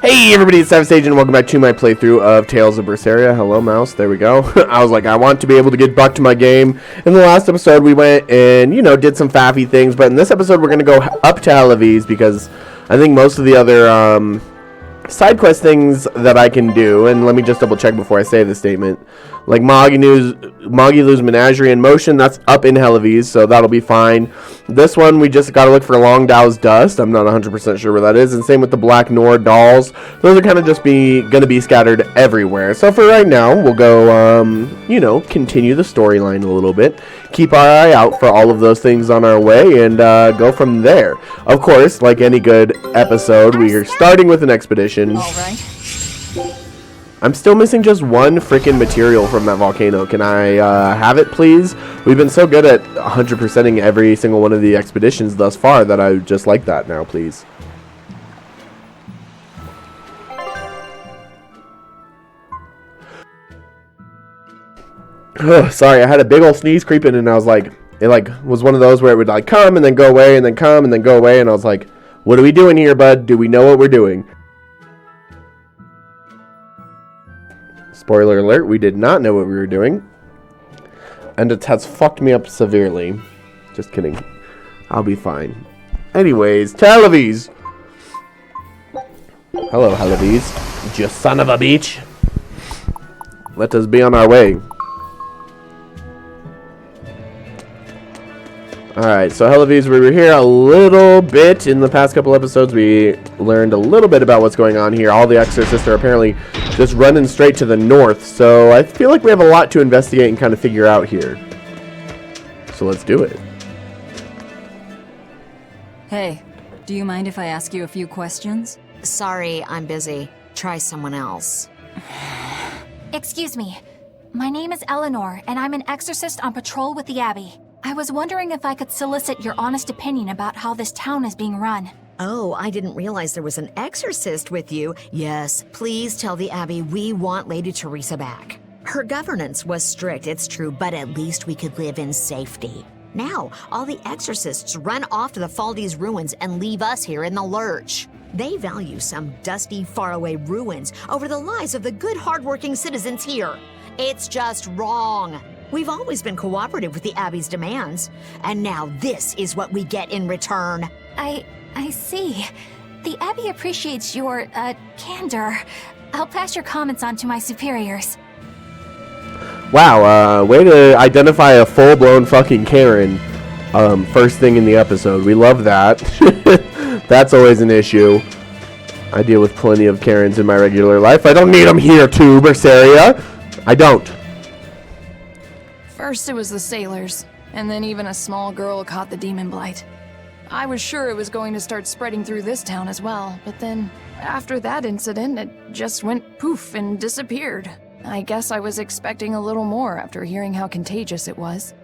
Hey everybody, it's savagesageyt and welcome back to my playthrough of Tales of Berseria. Hello mouse, there we go. I was like, I want to be able to get back to my game. In the last episode we went and, did some faffy things, but in this episode we're going to go up to Halaviz because I think most of the other side quest things that I can do, and let me just double check before I say the statement, like Mogilu's Menagerie in Motion, that's up in Halaviz, so that'll be fine. This one, we just got to look for Longdow's Dust. I'm not 100% sure where that is, and same with the Black Nord Dolls. Those are kind of just going to be scattered everywhere. So for right now, we'll go, continue the storyline a little bit, keep our eye out for all of those things on our way, and go from there. Of course, like any good episode, we are starting with an expedition. All right. I'm still missing just one freaking material from that volcano. Can I have it, please? We've been so good at 100%ing every single one of the expeditions thus far that I just like that now, please. Ugh, sorry, I had a big old sneeze creeping, and I was like, it was one of those where it would come and then go away and then come and then go away, and I was like, what are we doing here, bud? Do we know what we're doing? Spoiler alert, we did not know what we were doing. And it has fucked me up severely. Just kidding. I'll be fine. Anyways, Halaviz. Hello, Halaviz. You son of a bitch. Let us be on our way. Alright, so Halaviz, we were here a little bit in the past couple episodes. We learned a little bit about what's going on here. All the exorcists are apparently just running straight to the north. So I feel like we have a lot to investigate and kind of figure out here. So let's do it. Hey, do you mind if I ask you a few questions? Sorry, I'm busy. Try someone else. Excuse me. My name is Eleanor, and I'm an exorcist on patrol with the Abbey. I was wondering if I could solicit your honest opinion about how this town is being run. Oh, I didn't realize there was an exorcist with you. Yes, please tell the Abbey we want Lady Teresa back. Her governance was strict, it's true, but at least we could live in safety. Now, all the exorcists run off to the Faldi's ruins and leave us here in the lurch. They value some dusty, faraway ruins over the lives of the good, hardworking citizens here. It's just wrong. We've always been cooperative with the Abbey's demands, and now this is what we get in return. I see. The Abbey appreciates your, candor. I'll pass your comments on to my superiors. Wow, way to identify a full-blown fucking Karen first thing in the episode. We love that. That's always an issue. I deal with plenty of Karens in my regular life. I don't need them here too, Berseria. I don't. First it was the sailors, and then even a small girl caught the demon blight. I was sure it was going to start spreading through this town as well, but then, after that incident, it just went poof and disappeared. I guess I was expecting a little more after hearing how contagious it was.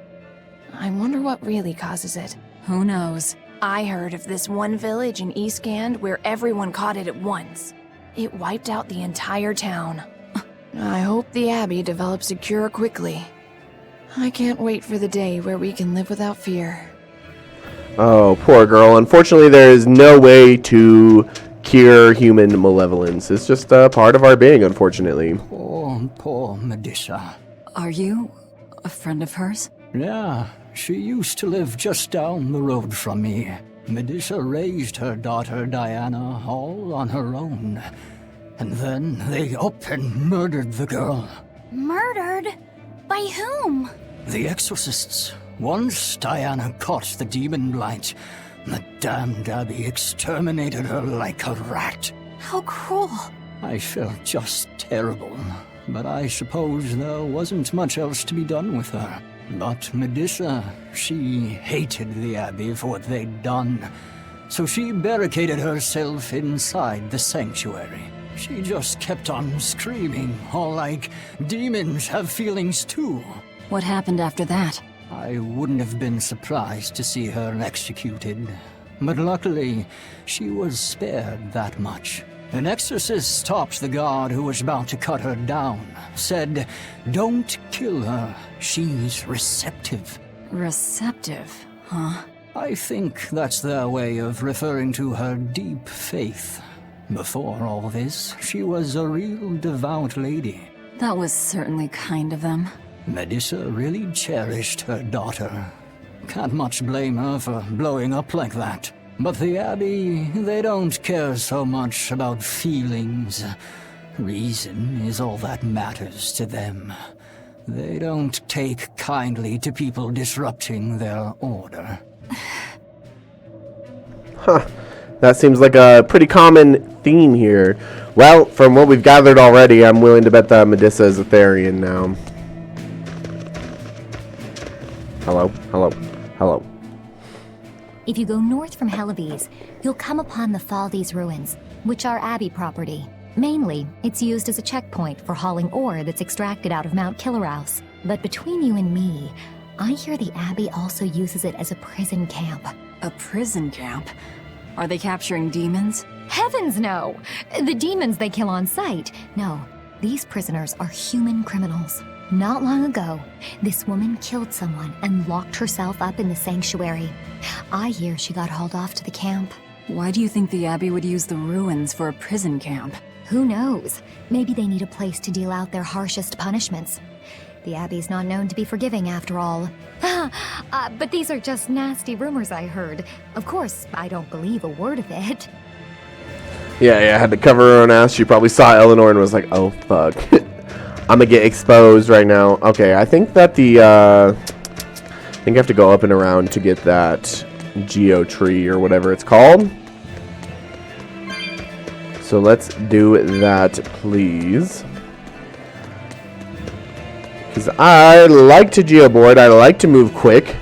I wonder what really causes it. Who knows? I heard of this one village in East Gand where everyone caught it at once. It wiped out the entire town. I hope the Abbey develops a cure quickly. I can't wait for the day where we can live without fear. Oh, poor girl. Unfortunately, there is no way to cure human malevolence. It's just a part of our being, unfortunately. Poor Medusa. Are you a friend of hers? Yeah, she used to live just down the road from me. Medusa raised her daughter Diana all on her own. And then they up and murdered the girl. Murdered? By whom? The exorcists. Once Diana caught the demon blight, the damned Abbey exterminated her like a rat. How cruel. I felt just terrible, but I suppose there wasn't much else to be done with her. But Medusa, she hated the Abbey for what they'd done, so she barricaded herself inside the sanctuary. She just kept on screaming, all like, demons have feelings too. What happened after that? I wouldn't have been surprised to see her executed, but luckily, she was spared that much. An exorcist stopped the guard who was about to cut her down, said, "Don't kill her, she's receptive." Receptive, huh? I think that's their way of referring to her deep faith. Before all this, she was a real devout lady. That was certainly kind of them. Medissa really cherished her daughter. Can't much blame her for blowing up like that. But the Abbey, they don't care so much about feelings. Reason is all that matters to them. They don't take kindly to people disrupting their order. Huh. That seems like a pretty common theme here. Well, from what we've gathered already, I'm willing to bet that Medissa is a Therian now. Hello? Hello? Hello? If you go north from Helives, you'll come upon the Faldi's ruins, which are Abbey property. Mainly, it's used as a checkpoint for hauling ore that's extracted out of Mount Killerhouse. But between you and me, I hear the Abbey also uses it as a prison camp. A prison camp? Are they capturing demons? Heavens no! The demons they kill on sight. No, these prisoners are human criminals. Not long ago, this woman killed someone and locked herself up in the sanctuary. I hear she got hauled off to the camp. Why do you think the Abbey would use the ruins for a prison camp? Who knows? Maybe they need a place to deal out their harshest punishments. The Abbey's not known to be forgiving after all. But these are just nasty rumors I heard. Of course, I don't believe a word of it. Yeah, I had to cover her own ass. She probably saw Eleanor and was like, oh, fuck. I'm gonna get exposed right now. Okay, I think that I think I have to go up and around to get that geo tree or whatever it's called. So let's do that, please. Because I like to geoboard. I like to move quick.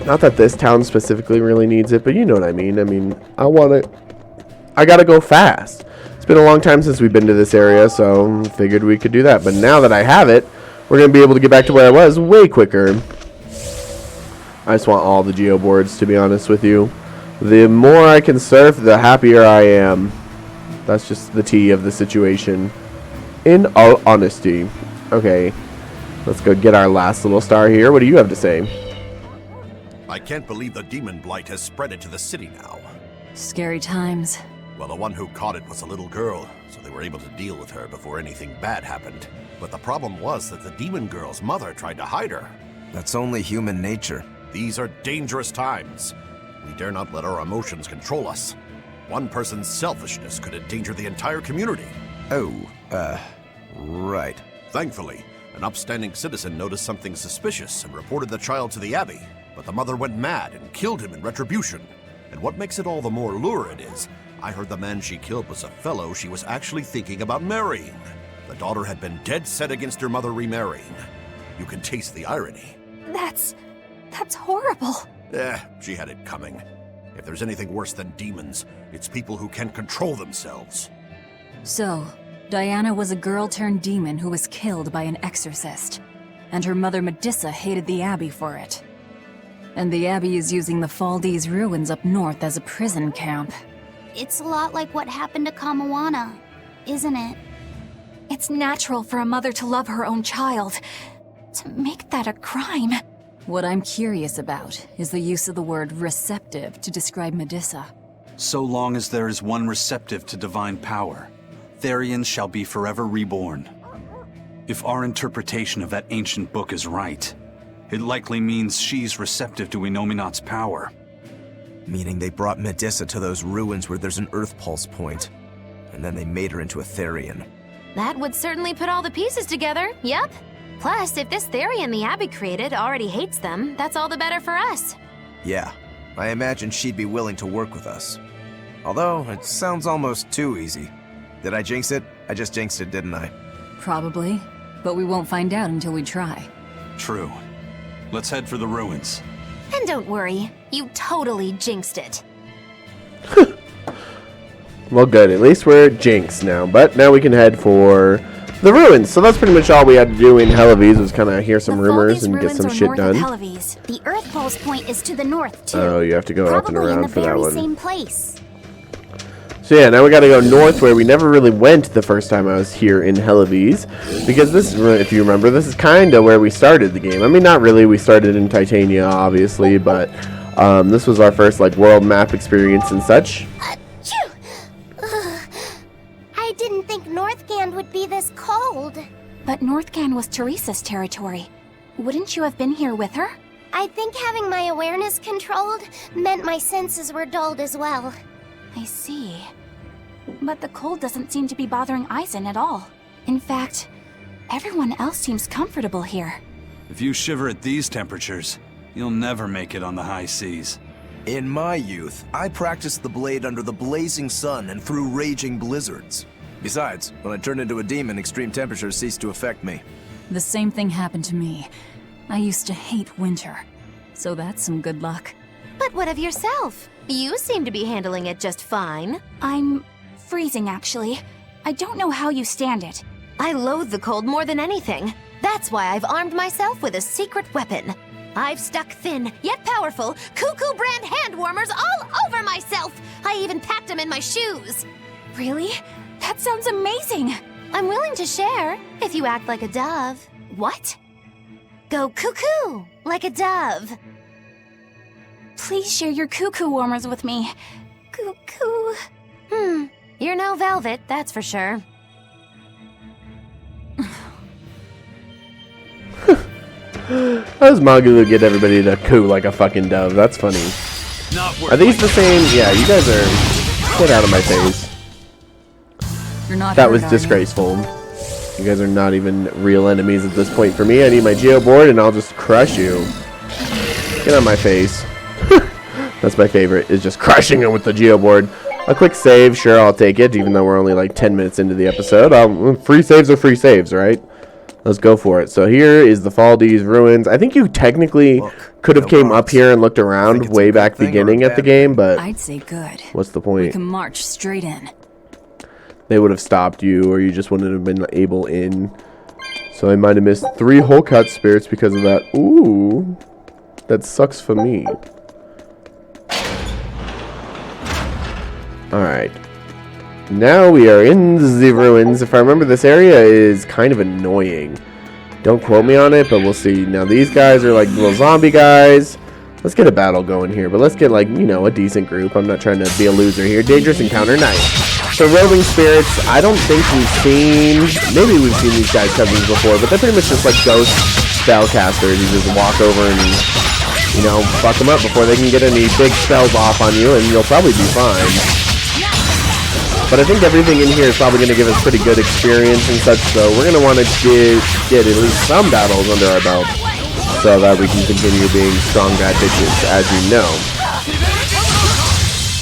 Not that this town specifically really needs it, but you know what I mean. I mean, I gotta go fast. It's been a long time since we've been to this area, so figured we could do that. But now that I have it, we're gonna be able to get back to where I was way quicker. I just want all the geoboards, to be honest with you. The more I can surf, the happier I am. That's just the tea of the situation. In all honesty. Okay, let's go get our last little star here. What do you have to say? I can't believe the demon blight has spread it to the city now. Scary times. Well, the one who caught it was a little girl, so they were able to deal with her before anything bad happened. But the problem was that the demon girl's mother tried to hide her. That's only human nature. These are dangerous times. We dare not let our emotions control us. One person's selfishness could endanger the entire community. Oh, right. Thankfully, an upstanding citizen noticed something suspicious and reported the child to the Abbey, but the mother went mad and killed him in retribution. And what makes it all the more lurid is, I heard the man she killed was a fellow she was actually thinking about marrying. The daughter had been dead set against her mother remarrying. You can taste the irony. That's horrible. She had it coming. If there's anything worse than demons, it's people who can't control themselves. So, Diana was a girl turned demon who was killed by an exorcist. And her mother Medissa hated the Abbey for it. And the Abbey is using the Faldi's ruins up north as a prison camp. It's a lot like what happened to Kamawana, isn't it? It's natural for a mother to love her own child. To make that a crime. What I'm curious about is the use of the word receptive to describe Medissa. So long as there is one receptive to divine power, Therians shall be forever reborn. If our interpretation of that ancient book is right, it likely means she's receptive to Inominat's power. Meaning they brought Medissa to those ruins where there's an Earth Pulse point, and then they made her into a Therian. That would certainly put all the pieces together, yep. Plus, if this Therian the Abbey created already hates them, that's all the better for us. Yeah, I imagine she'd be willing to work with us. Although, it sounds almost too easy. Did I jinx it? I just jinxed it, didn't I? Probably, but we won't find out until we try. True. Let's head for the ruins. And don't worry, you totally jinxed it. Well, good. At least we're jinxed now. But now we can head for the ruins. So that's pretty much all we had to do in Helives was kind of hear some rumors and get some shit done. The Earth Pulse point is to the north, too. Oh, you have to go up and around for that one. Same place. So yeah, now we got to go north where we never really went the first time I was here in Helives. Because this, if you remember, this is kind of where we started the game. I mean, not really. We started in Titania, obviously, but this was our first like world map experience and such. think Northgand would be this cold. But Northgand was Teresa's territory. Wouldn't you have been here with her? I think having my awareness controlled meant my senses were dulled as well. I see. But the cold doesn't seem to be bothering Eisen at all. In fact, everyone else seems comfortable here. If you shiver at these temperatures, you'll never make it on the high seas. In my youth, I practiced the blade under the blazing sun and through raging blizzards. Besides, when I turned into a demon, extreme temperatures ceased to affect me. The same thing happened to me. I used to hate winter. So that's some good luck. But what of yourself? You seem to be handling it just fine. I'm freezing, actually. I don't know how you stand it. I loathe the cold more than anything. That's why I've armed myself with a secret weapon. I've stuck thin, yet powerful, Cuckoo brand hand warmers all over myself! I even packed them in my shoes! Really? That sounds amazing! I'm willing to share, if you act like a dove. What? Go cuckoo, like a dove. Please share your cuckoo warmers with me. Cuckoo. You're no velvet, that's for sure. How does Magulu get everybody to coo like a fucking dove? That's funny. Are these the same? Yeah, you guys are... Get out of my face. You're not That hurt, was are disgraceful. You guys are not even real enemies at this point for me. I need my Geo board and I'll just crush you. Get on my face. That's my favorite, is just crushing it with the Geo board. A quick save, sure, I'll take it, even though we're only like 10 minutes into the episode. Free saves are free saves, right? Let's go for it. So here is the Faldi's ruins. I think you technically could have came up here and looked around way back beginning at the game, but I'd say good. What's the We point? can march straight in. They would have stopped you, or you just wouldn't have been able in. So I might have missed 3 whole cut spirits because of that. Ooh, that sucks for me. Alright. Now we are in the ruins. If I remember, this area is kind of annoying. Don't quote me on it, but we'll see. Now these guys are like little zombie guys. Let's get a battle going here, but let's get like, you know, a decent group. I'm not trying to be a loser here. Dangerous encounter, nice. So roving spirits, I don't think we've seen, maybe we've seen these guys cousins before, but they're pretty much just like ghost spellcasters. You just walk over and, you know, fuck them up before they can get any big spells off on you, and you'll probably be fine. But I think everything in here is probably going to give us pretty good experience and such, so we're going to want to get at least some battles under our belt so that we can continue being strong bad bitches, as you know.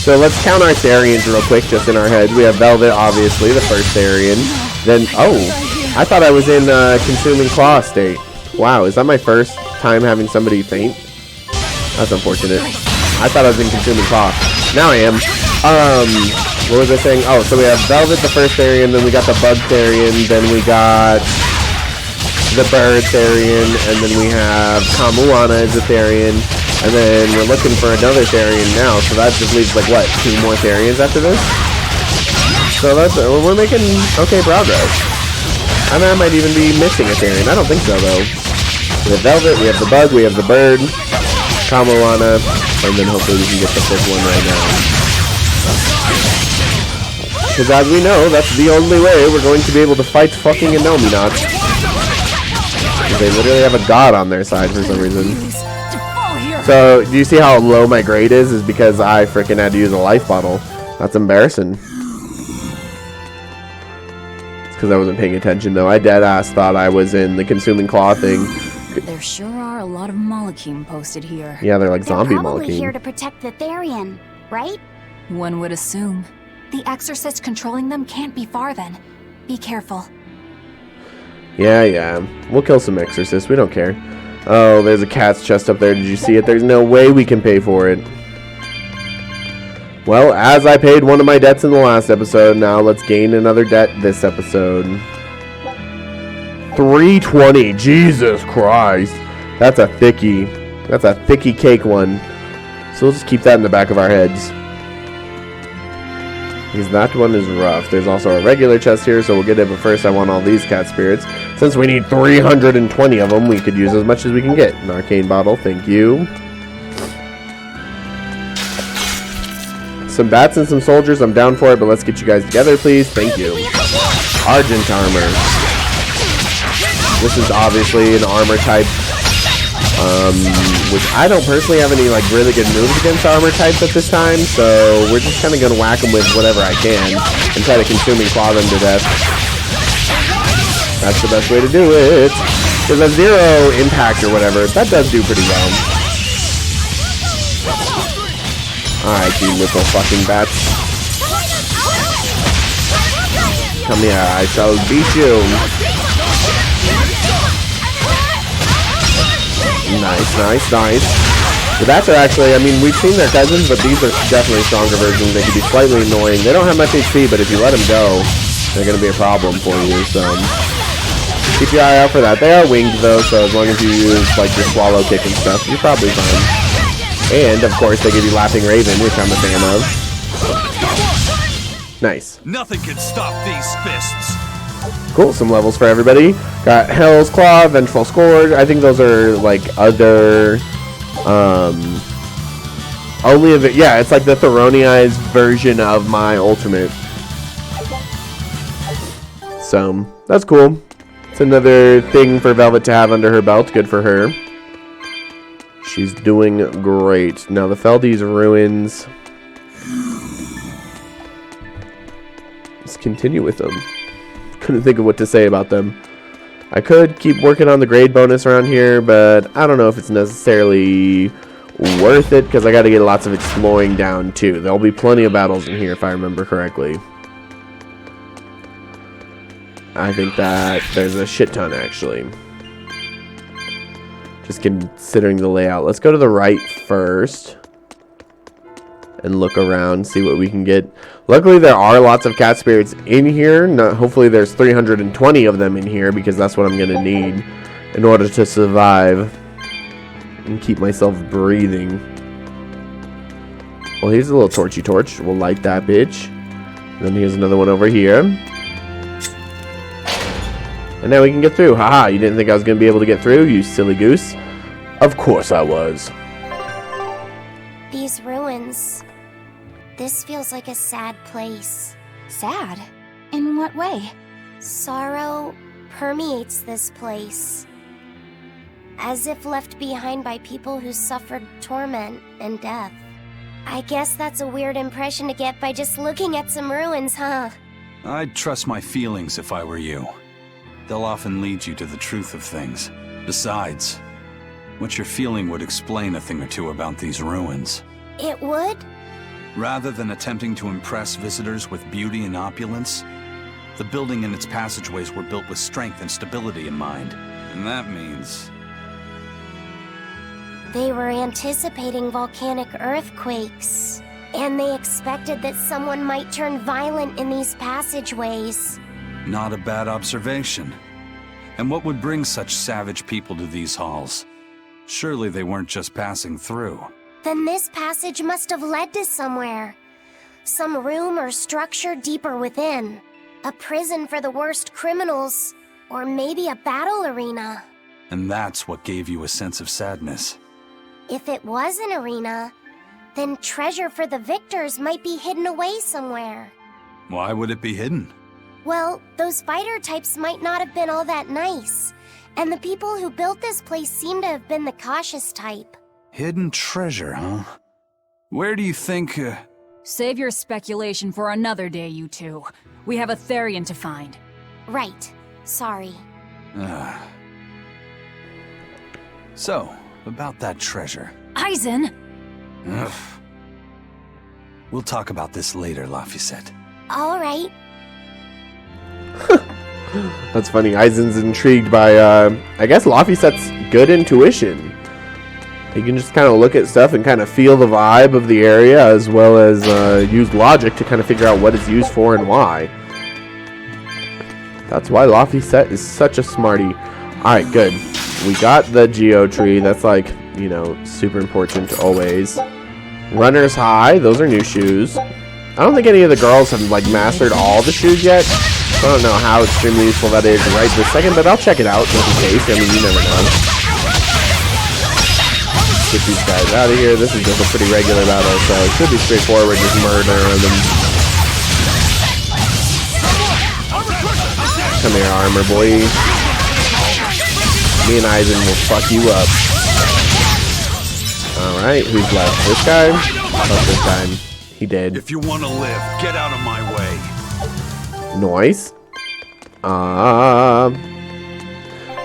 So let's count our Therians real quick, just in our heads. We have Velvet, obviously, the first Therian. Then, oh, I thought I was in Consuming Claw state. Wow, is that my first time having somebody faint? That's unfortunate. I thought I was in Consuming Claw. Now I am. What was I saying? Oh, so we have Velvet, the first Therian, then we got the Bug Therian, then we got the Bird Therian, and then we have Kamuana as a Therian, and then we're looking for another Therian now, so that just leaves, like, what, 2 more Therians after this? So that's, we're making okay progress. I mean, I might even be missing a Therian. I don't think so, though. We have Velvet, we have the Bug, we have the Bird, Kamuana, and then hopefully we can get the 5th one right now. Because as we know, that's the only way we're going to be able to fight fucking Anominots. They literally have a god on their side for some reason. So, do you see how low my grade is? Is because I freaking had to use a life bottle. That's embarrassing. It's because I wasn't paying attention, though. I deadass thought I was in the Consuming Claw thing. There sure are a lot of Molekim posted here. Yeah, they're like zombie They're probably Molekim. here to protect the Therian, right? One would assume. The exorcist controlling them can't be far then. Be careful. Yeah. We'll kill some exorcists. We don't care. Oh, there's a cat's chest up there. Did you see it? There's no way we can pay for it. Well, as I paid one of my debts in the last episode, now let's gain another debt this episode. 320. Jesus Christ. That's a thickie. That's a thicky cake one. So we'll just keep that in the back of our heads. Because that one is rough. There's also a regular chest here, so we'll get it, but first I want all these cat spirits. Since we need 320 of them, we could use as much as we can get. An arcane bottle, thank you. some bats and some soldiers. I'm down for it, but let's get you guys together, please. Thank you. Argent armor. This is obviously an armor type, which I don't personally have any like really good moves against armor types at this time, so we're just kind of gonna whack them with whatever I can and try to consume and claw them to death. That's the best way to do it. Because a 0 impact or whatever, that does do pretty well. Alright, you little fucking bats. Come here, I shall beat you. Nice. The bats are actually, I mean, we've seen their cousins, but these are definitely stronger versions. They can be slightly annoying. They don't have much HP, but if you let them go, they're going to be a problem for you, so keep your eye out for that. They are winged, though, so as long as you use, like, your swallow kick and stuff, you're probably fine. And, of course, they give you Laughing Raven, which I'm a fan of. Nice. Nothing can stop these fists. Cool, some levels for everybody. Got Hell's Claw, Vengeful Scourge. I think those are, like, other, only of it, yeah, it's like the Thoronized version of my ultimate. So, that's cool. It's another thing for Velvet to have under her belt. Good for her. She's doing great. Now, the Feldi's ruins. Let's continue with them. Couldn't think of what to say about them. I could keep working on the grade bonus around here, but I don't know if it's necessarily worth it because I got to get lots of exploring down too. There'll be plenty of battles in here if I remember correctly. I think that there's a shit ton actually. Just considering the layout. Let's go to the right first and look around, see what we can get. Luckily, there are lots of cat spirits in here. Hopefully, there's 320 of them in here because that's what I'm going to need in order to survive and keep myself breathing. Well, here's a little torchy torch. We'll light that bitch. And then here's another one over here. And now we can get through. Haha, you didn't think I was going to be able to get through, you silly goose? Of course I was. These ruins. This feels like a sad place. Sad? In what way? Sorrow permeates this place. As if left behind by people who suffered torment and death. I guess that's a weird impression to get by just looking at some ruins, huh? I'd trust my feelings if I were you. They'll often lead you to the truth of things. Besides, what you're feeling would explain a thing or two about these ruins. It would? Rather than attempting to impress visitors with beauty and opulence, the building and its passageways were built with strength and stability in mind. And that means... They were anticipating volcanic earthquakes. And they expected that someone might turn violent in these passageways. Not a bad observation. And what would bring such savage people to these halls? Surely they weren't just passing through. Then this passage must have led to somewhere. Some room or structure deeper within. A prison for the worst criminals. Or maybe a battle arena. And that's what gave you a sense of sadness. If it was an arena, then treasure for the victors might be hidden away somewhere. Why would it be hidden? Well, those fighter types might not have been all that nice. And the people who built this place seem to have been the cautious type. Hidden treasure, huh? Where do you think, Save your speculation for another day, you two. We have a Therian to find. Right. Sorry. So, about that treasure. Eisen! Ugh. We'll talk about this later, Laphicet. All right. That's funny. Eisen's intrigued by, I guess Laphicet's good intuition. He can just kind of look at stuff and kind of feel the vibe of the area, as well as use logic to kind of figure out what it's used for and why. That's why Laphicet is such a smarty. Alright, good. We got the Geo Tree. That's like, you know, super important always. Runner's High. Those are new shoes. I don't think any of the girls have, like, mastered all the shoes yet. So I don't know how extremely useful that is right this second, but I'll check it out just in case. I mean, you never know. get these guys out of here. This is just a pretty regular battle, so it should be straightforward, just murder them. Come here, armor boy. Me and Eisen will fuck you up. Alright, who's left? This guy? Oh, this time. He did. If you want to live, get out of my way. Noise. Oh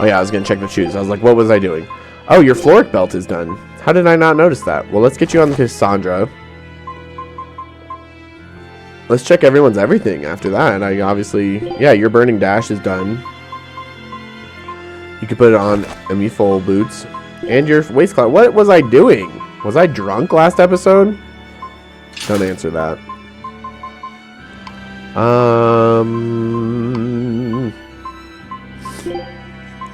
yeah, I was gonna check the shoes. I was like, what was I doing? Oh, your Floric belt is done. How did I not notice that? Well, let's get you on to Cassandra. Let's check everyone's everything after that. I obviously... Yeah, your Burning Dash is done. You can put it on full boots. And your waistcloth. What was I doing? Was I drunk last episode? Don't answer that.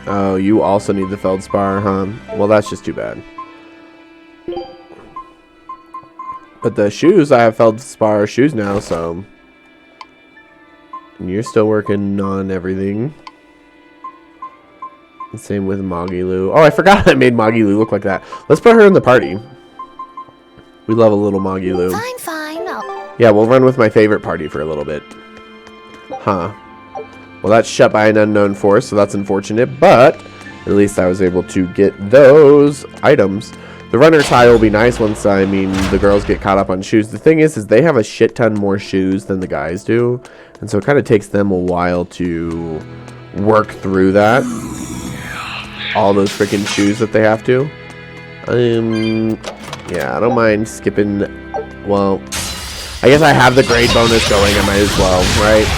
Oh, you also need the Feldspar, huh? Well, that's just too bad. But the shoes, I have Feldspar shoes now, so... And you're still working on everything. And same with Magilu. Oh, I forgot I made Magilu look like that. Let's put her in the party. We love a little Magilu. Fine, fine. Yeah, we'll run with my favorite party for a little bit. Huh. Well, that's shut by an unknown force, so that's unfortunate, but at least I was able to get those items. The runner tie will be nice once, the girls get caught up on shoes. The thing is they have a shit ton more shoes than the guys do, and so it kind of takes them a while to work through that. All those freaking shoes that they have to. Yeah, I don't mind skipping. Well, I guess I have the grade bonus going. I might as well, right?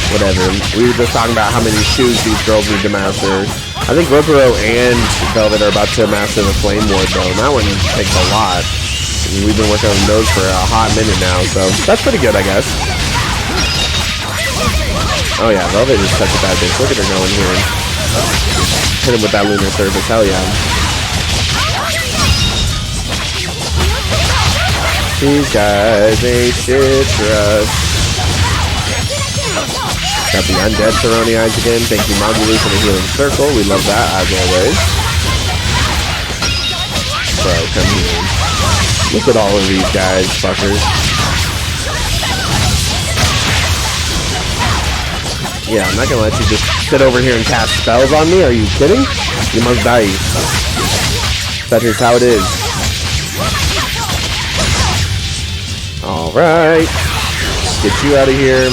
Whatever. We were just talking about how many shoes these girls need to master. I think Rotaro and Velvet are about to master the Flame Ward, though. And that one takes a lot. We've been working on those for a hot minute now, so that's pretty good, I guess. Oh yeah, Velvet is such a bad bitch. Look at her going here. Hit him with that lunar surface. Hell yeah. These guys ain't shit for us. Got the undead Cerrone eyes again. Thank you, Magilu, for the healing circle. We love that, as always. Bro, come here. Look at all of these guys, fuckers. Yeah, I'm not gonna let you just sit over here and cast spells on me. Are you kidding? You must die. That is how it is. Alright. Get you out of here.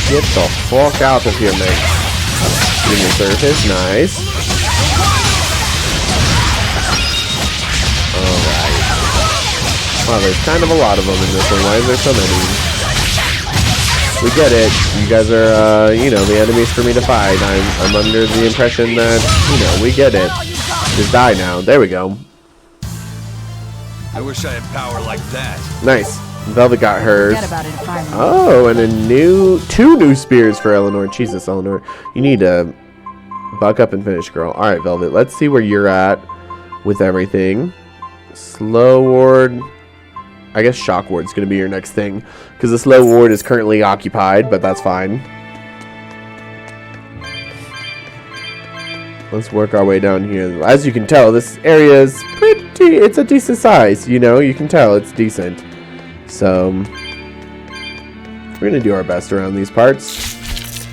Get the fuck out of here, mate. Lunar surface, nice. Alright. Wow, there's kind of a lot of them in this one. Why is there so many? We get it. You guys are, the enemies for me to fight. I'm under the impression that, we get it. Just die now. There we go. I wish I had power like that. Nice. Velvet got hers. Forget about it if I remember. Oh, and two new spears for Eleanor. Jesus, Eleanor. You need to buck up and finish, girl. Alright, Velvet. Let's see where you're at with everything. Slow ward. I guess shock ward's going to be your next thing. Because the slow ward is currently occupied, but that's fine. Let's work our way down here. As you can tell, this area is it's a decent size, you can tell it's decent. So, we're going to do our best around these parts.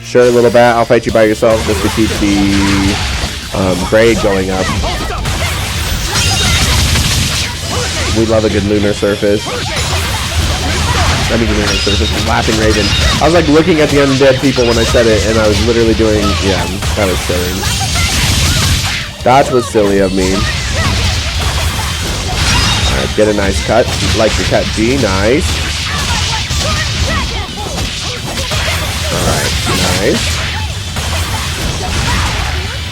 Sure, little bat, I'll fight you by yourself just to keep the grade going up. We love a good lunar surface. Lunar surface, Laughing Raven. I was like looking at the undead people when I said it, and I was literally doing, yeah, that was silly. That was silly of me. Alright, get a nice cut. Like the cut G, nice. Alright, nice.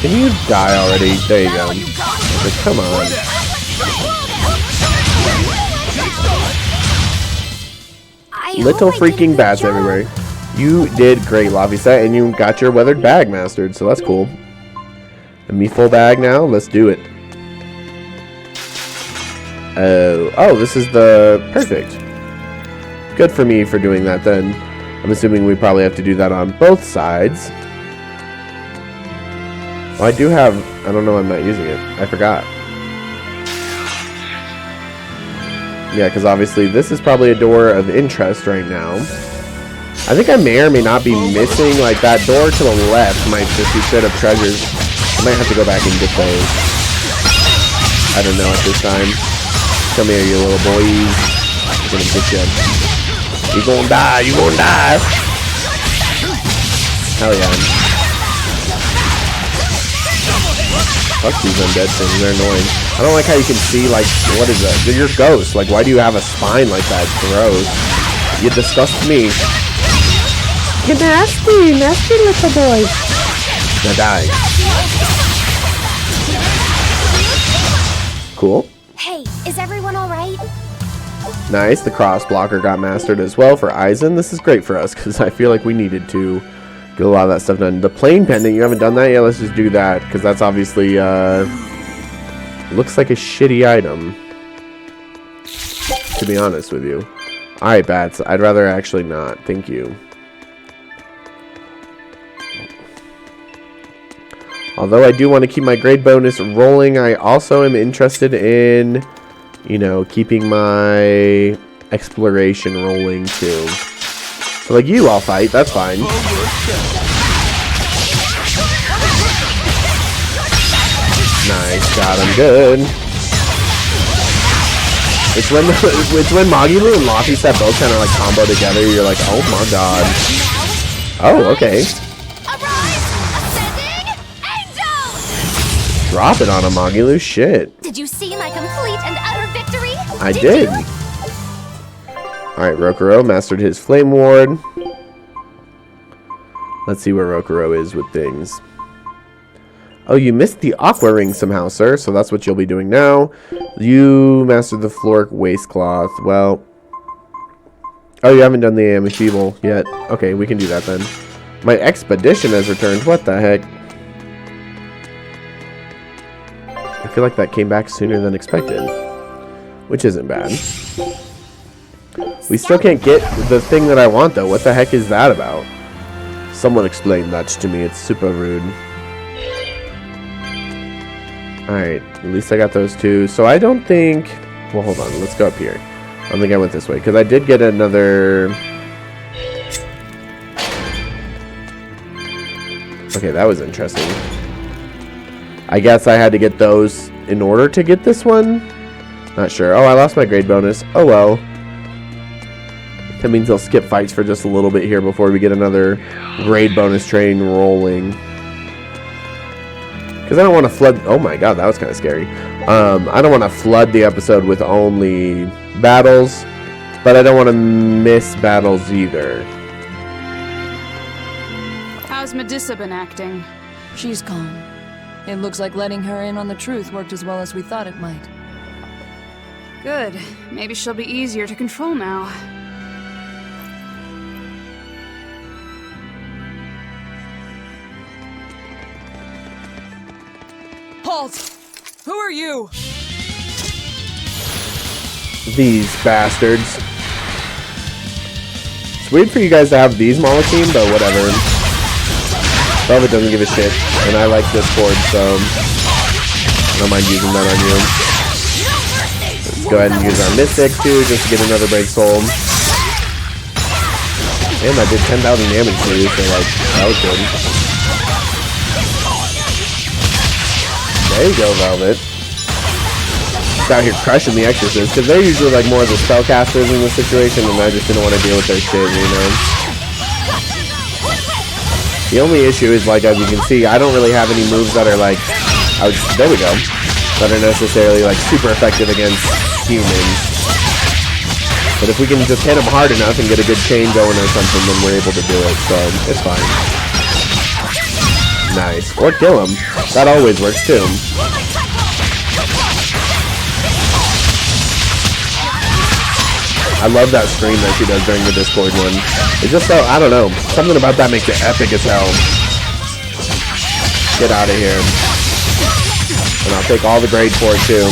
Can you die already? There you go. But come on. Little freaking bats everywhere. You did great, Lavisa, and you got your weathered bag mastered, so that's cool. And me full bag now. Let's do it. Oh, this is the perfect. Good for me for doing that then. I'm assuming we probably have to do that on both sides. Oh, I do have... I don't know, I'm not using it. I forgot. Yeah, because obviously this is probably a door of interest right now. I think I may or may not be missing, like, that door to the left might just be straight up treasures. I might have to go back and get those. I don't know at this time. Come here, you little boys. I'm gonna get you. You gonna die, you gonna die. Hell yeah. Fuck these undead things, they're annoying. I don't like how you can see, like, what is that? You're ghosts. Like, why do you have a spine like that? It's gross. You disgust me. You're nasty, nasty little boy. Now die. Cool. Hey, is everyone alright? Nice. The cross blocker got mastered as well for Eisen. This is great for us because I feel like we needed to get a lot of that stuff done. The plane pendant, you haven't done that yet? Let's just do that because that's obviously looks like a shitty item, to be honest with you. Alright, Bats. I'd rather actually not. Thank you. Although I do want to keep my grade bonus rolling, I also am interested in, you know, keeping my exploration rolling too. So like you, I'll fight. That's fine. Nice, got him good. It's when Magilu and Lofty Step both kind of like combo together. You're like, oh my god. Oh, okay. Drop it on a Magilu, shit. Did you see my complete and utter victory? I did. Alright, Rokuro mastered his Flame Ward. Let's see where Rokuro is with things. Oh, you missed the Aqua Ring somehow, sir. So that's what you'll be doing now. You mastered the Floric Waistcloth. Well. Oh, you haven't done the Amoefeeble yet. Okay, we can do that then. My Expedition has returned. What the heck? I feel like that came back sooner than expected. Which isn't bad. We still can't get the thing that I want, though. What the heck is that about? Someone explain that to me. It's super rude. Alright, at least I got those two. So I don't think... Well, hold on. Let's go up here. I don't think I went this way. Because I did get another... Okay, that was interesting. I guess I had to get those in order to get this one. Not sure. Oh, I lost my grade bonus. Oh, well. That means I'll skip fights for just a little bit here before we get another grade bonus train rolling. Because I don't want to flood... Oh my god, that was kind of scary. I don't want to flood the episode with only battles. But I don't want to miss battles either. How's Medusa been acting? She's calm. It looks like letting her in on the truth worked as well as we thought it might. Good. Maybe she'll be easier to control now. Halt! Who are you? These bastards. It's weird for you guys to have these Molotine, but whatever. Velvet doesn't give a shit, and I like Discord, so I don't mind using that on you. Let's go ahead and use our Mystic too, just to get another Break Soul. And I did 10,000 damage to you, so like, that was good. There you go, Velvet. Just out here crushing the Exorcists, because they're usually like more of the spellcasters in this situation, and I just didn't want to deal with their shit, you know? The only issue is, like, as you can see, I don't really have any moves that are, like, there we go, that are necessarily, like, super effective against humans. But if we can just hit them hard enough and get a good chain going or something, then we're able to do it, so it's fine. Nice. Or kill them. That always works, too. I love that scream that she does during the Discord one. It's just so, I don't know, something about that makes it epic as hell. Get out of here. And I'll take all the grade for it too.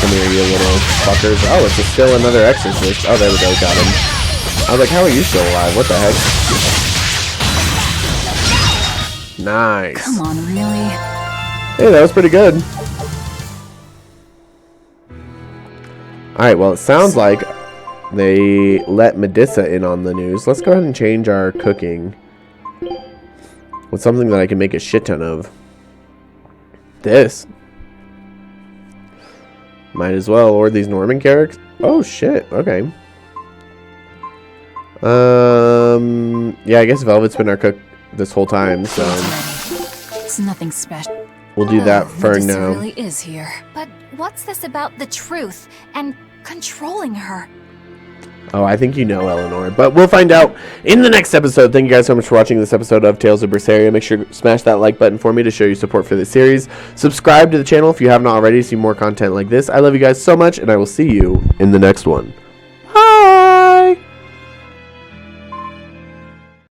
Come here, you little fuckers. Oh, it's still another Exorcist. Oh, there we go, got him. I was like, how are you still alive? What the heck? Nice. Come on, really? Hey, that was pretty good. Alright, well, it sounds like they let Medusa in on the news. Let's go ahead and change our cooking with something that I can make a shit ton of. This. Might as well. Or these Norman characters. Oh, shit. Okay. Yeah, I guess Velvet's been our cook this whole time, so It's nothing special. we'll do that for Medusa now. really is here. But what's this about the truth and controlling her? Oh, I think you know, Eleanor. But we'll find out in the next episode. Thank you guys so much for watching this episode of Tales of Berseria. Make sure to smash that like button for me to show your support for this series. Subscribe to the channel if you haven't already to see more content like this. I love you guys so much, and I will see you in the next one.